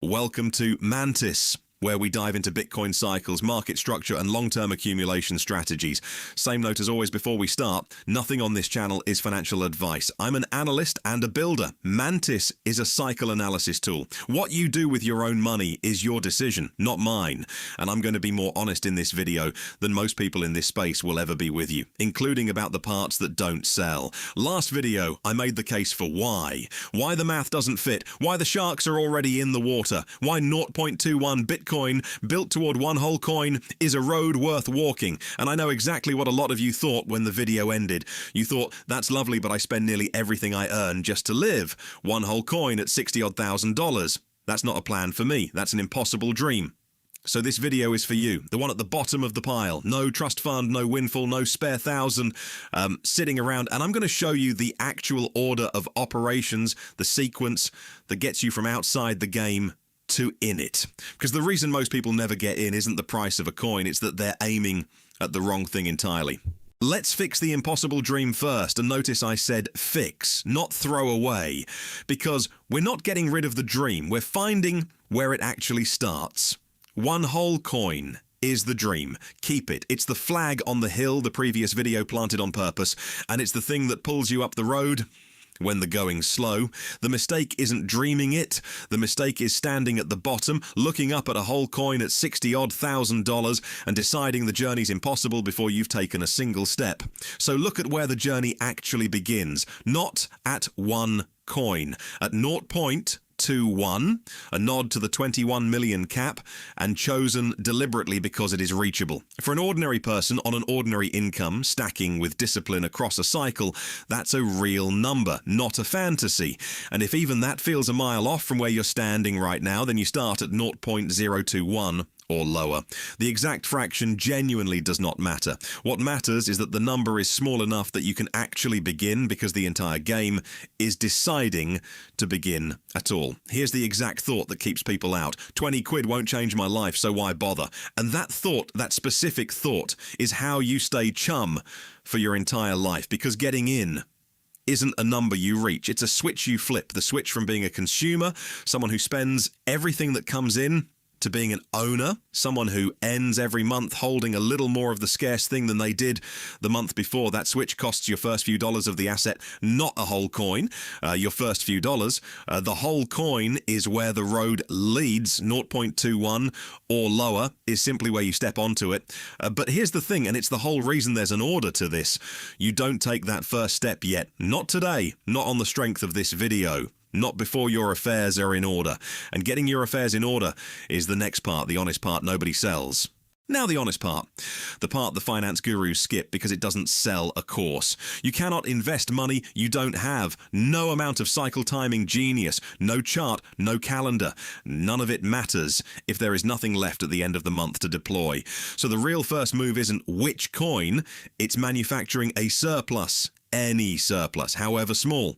Welcome to Mantis, where we dive into Bitcoin cycles, market structure, and long-term accumulation strategies. Same note as always before we start, nothing on this channel is financial advice. I'm an analyst and a builder. Mantis is a cycle analysis tool. What you do with your own money is your decision, not mine. And I'm going to be more honest in this video than most people in this space will ever be with you, including about the parts that don't sell. Last video, I made the case for why the math doesn't fit, why the sharks are already in the water, why 0.21 Bitcoin built toward one whole coin is a road worth walking. And I know exactly what a lot of you thought when the video ended. You thought, that's lovely, but I spend nearly everything I earn just to live. One whole coin at $60,000 odd. That's not a plan for me. That's an impossible dream. So this video is for you, the one at the bottom of the pile. No trust fund, no windfall, no spare thousand sitting around. And I'm going to show you the actual order of operations, the sequence that gets you from outside the game to in it. Because the reason most people never get in isn't the price of a coin, it's that they're aiming at the wrong thing entirely. Let's fix the impossible dream first, and notice I said fix, not throw away, because we're not getting rid of the dream, we're finding where it actually starts. One whole coin is the dream. Keep it. It's the flag on the hill the previous video planted on purpose, and it's the thing that pulls you up the road when the going's slow. The mistake isn't dreaming it. The mistake is standing at the bottom, looking up at a whole coin at $60,000 odd and deciding the journey's impossible before you've taken a single step. So look at where the journey actually begins, not at one coin, at 0.21, a nod to the 21 million cap, and chosen deliberately because it is reachable. For an ordinary person on an ordinary income, stacking with discipline across a cycle, that's a real number, not a fantasy. And if even that feels a mile off from where you're standing right now, then you start at 0.021 or lower. The exact fraction genuinely does not matter. What matters is that the number is small enough that you can actually begin, because the entire game is deciding to begin at all. Here's the exact thought that keeps people out. 20 quid won't change my life, so why bother? And that thought, that specific thought, is how you stay chum for your entire life, because getting in isn't a number you reach. It's a switch you flip. The switch from being a consumer, someone who spends everything that comes in, to being an owner, someone who ends every month holding a little more of the scarce thing than they did the month before. That switch costs your first few dollars of the asset, not a whole coin, your first few dollars. The whole coin is where the road leads. 0.21 or lower is simply where you step onto it. But here's the thing, and it's the whole reason there's an order to this. You don't take that first step yet. Not today, not on the strength of this video. Not before your affairs are in order. And getting your affairs in order is the next part, the honest part nobody sells. Now the honest part. The part the finance gurus skip because it doesn't sell a course. You cannot invest money you don't have. No amount of cycle timing genius, no chart, no calendar. None of it matters if there is nothing left at the end of the month to deploy. So the real first move isn't which coin, it's manufacturing a surplus. Any surplus, however small.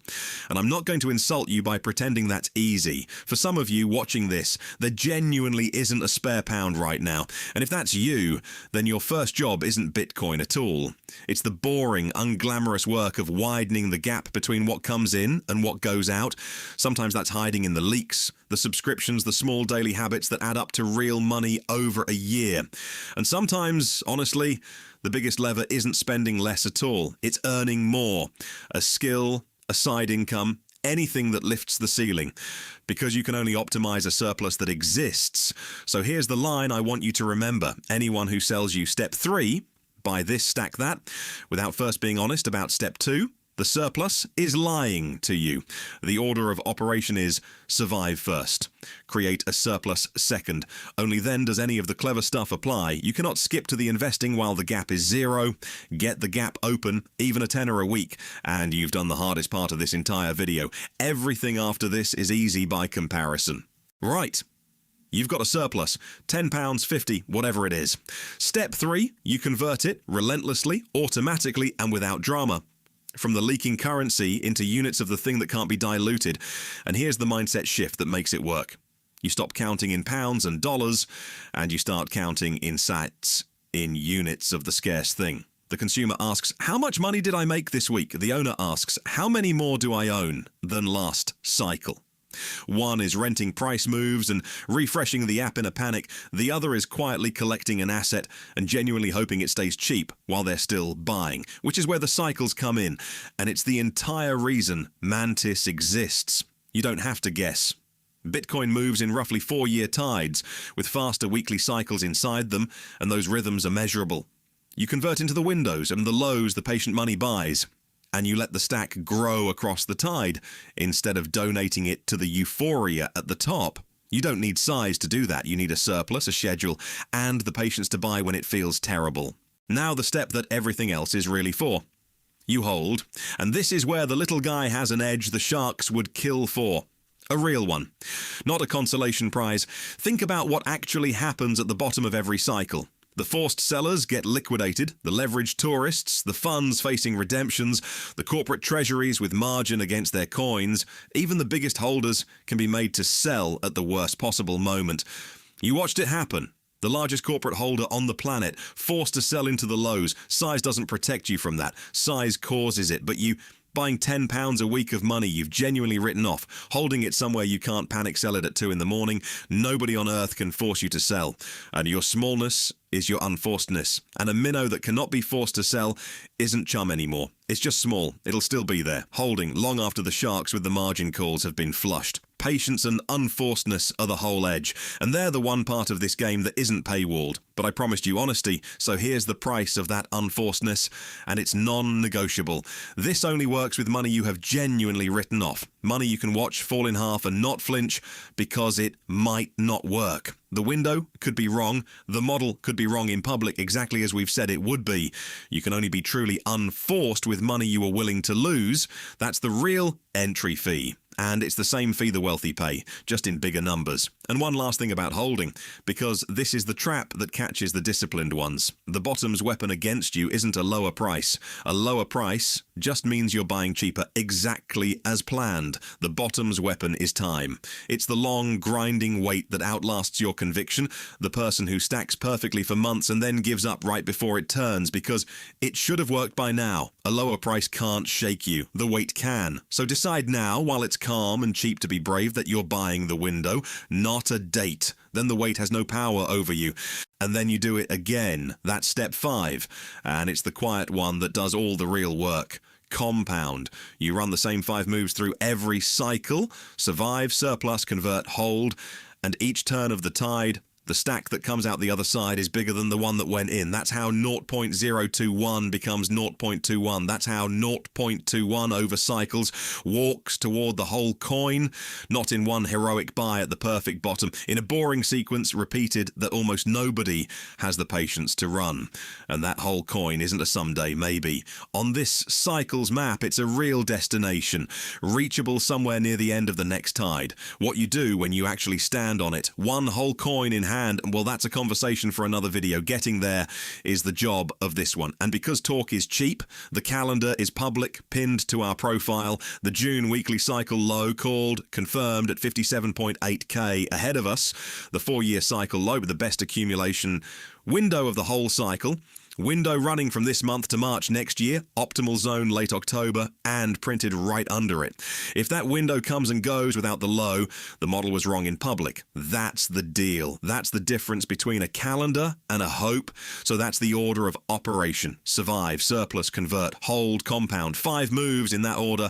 And I'm not going to insult you by pretending that's easy. For some of you watching this, there genuinely isn't a spare pound right now. And if that's you, then your first job isn't Bitcoin at all. It's the boring, unglamorous work of widening the gap between what comes in and what goes out. Sometimes that's hiding in the leaks, the subscriptions, the small daily habits that add up to real money over a year. And sometimes, honestly, the biggest lever isn't spending less at all. It's earning more. A skill, a side income, anything that lifts the ceiling. Because you can only optimize a surplus that exists. So here's the line I want you to remember. Anyone who sells you step 3, buy this, stack that, without first being honest about step 2, the surplus is lying to you. The order of operation is survive first, create a surplus second. Only then does any of the clever stuff apply. You cannot skip to the investing while the gap is 0. Get the gap open, even a tenner a week, and you've done the hardest part of this entire video. Everything after this is easy by comparison. Right. You've got a surplus, £10, 50, whatever it is. Step 3, you convert it relentlessly, automatically, and without drama. From the leaking currency into units of the thing that can't be diluted. And here's the mindset shift that makes it work. You stop counting in pounds and dollars, and you start counting in sats, in units of the scarce thing. The consumer asks, how much money did I make this week? The owner asks, how many more do I own than last cycle? One is renting price moves and refreshing the app in a panic. The other is quietly collecting an asset and genuinely hoping it stays cheap while they're still buying, which is where the cycles come in. And it's the entire reason Mantis exists. You don't have to guess. Bitcoin moves in roughly 4-year tides, with faster weekly cycles inside them, and those rhythms are measurable. You convert into the windows and the lows the patient money buys, and you let the stack grow across the tide, instead of donating it to the euphoria at the top. You don't need size to do that. You need a surplus, a schedule, and the patience to buy when it feels terrible. Now the step that everything else is really for. You hold, and this is where the little guy has an edge the sharks would kill for. A real one. Not a consolation prize. Think about what actually happens at the bottom of every cycle. The forced sellers get liquidated, the leveraged tourists, the funds facing redemptions, the corporate treasuries with margin against their coins. Even the biggest holders can be made to sell at the worst possible moment. You watched it happen. The largest corporate holder on the planet, forced to sell into the lows. Size doesn't protect you from that. Size causes it, but you... Buying £10 a week of money you've genuinely written off, holding it somewhere you can't panic sell it at 2 in the morning, nobody on earth can force you to sell. And your smallness is your unforcedness. And a minnow that cannot be forced to sell isn't chum anymore. It's just small. It'll still be there, holding long after the sharks with the margin calls have been flushed. Patience and unforcedness are the whole edge, and they're the one part of this game that isn't paywalled. But I promised you honesty, so here's the price of that unforcedness, and it's non-negotiable. This only works with money you have genuinely written off. Money you can watch fall in half and not flinch because it might not work. The window could be wrong, the model could be wrong in public exactly as we've said it would be. You can only be truly unforced with money you are willing to lose. That's the real entry fee. And it's the same fee the wealthy pay, just in bigger numbers. And one last thing about holding, because this is the trap that catches the disciplined ones. The bottom's weapon against you isn't a lower price. A lower price just means you're buying cheaper exactly as planned. The bottom's weapon is time. It's the long, grinding wait that outlasts your conviction, the person who stacks perfectly for months and then gives up right before it turns because it should have worked by now. A lower price can't shake you. The wait can. So decide now, while it's calm and cheap to be brave, that you're buying the window, not a date. Then the wait has no power over you. And then you do it again. That's step 5. And it's the quiet one that does all the real work. Compound. You run the same 5 moves through every cycle. Survive, surplus, convert, hold. And each turn of the tide, the stack that comes out the other side is bigger than the one that went in. That's how 0.021 becomes 0.21. That's how 0.21 over cycles walks toward the whole coin, not in one heroic buy at the perfect bottom, in a boring sequence repeated that almost nobody has the patience to run. And that whole coin isn't a someday maybe. On this cycles map, it's a real destination, reachable somewhere near the end of the next tide. What you do when you actually stand on it, one whole coin in hand, well, that's a conversation for another video. Getting there is the job of this one. And because talk is cheap, the calendar is public, pinned to our profile. The June weekly cycle low called, confirmed at 57.8k ahead of us. The 4-year cycle low with the best accumulation window of the whole cycle. Window running from this month to March next year, optimal zone late October, and printed right under it. If that window comes and goes without the low, the model was wrong in public. That's the deal. That's the difference between a calendar and a hope. So that's the order of operation. Survive, surplus, convert, hold, compound. 5 moves in that order.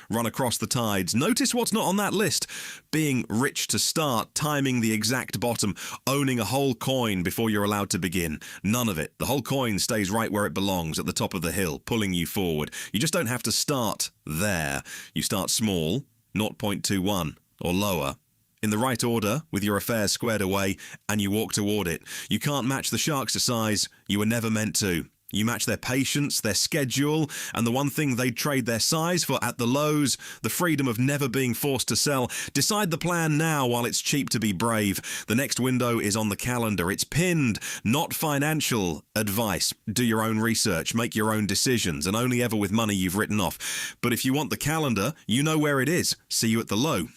Run across the tides. Notice what's not on that list. Being rich to start, timing the exact bottom, owning a whole coin before you're allowed to begin. None of it. The whole coin stays right where it belongs, at the top of the hill, pulling you forward. You just don't have to start there. You start small, 0.21 or lower, in the right order, with your affairs squared away, and you walk toward it. You can't match the sharks to size. You were never meant to. You match their patience, their schedule, and the one thing they'd trade their size for at the lows, the freedom of never being forced to sell. Decide the plan now while it's cheap to be brave. The next window is on the calendar. It's pinned, not financial advice. Do your own research, make your own decisions, and only ever with money you've written off. But if you want the calendar, you know where it is. See you at the low.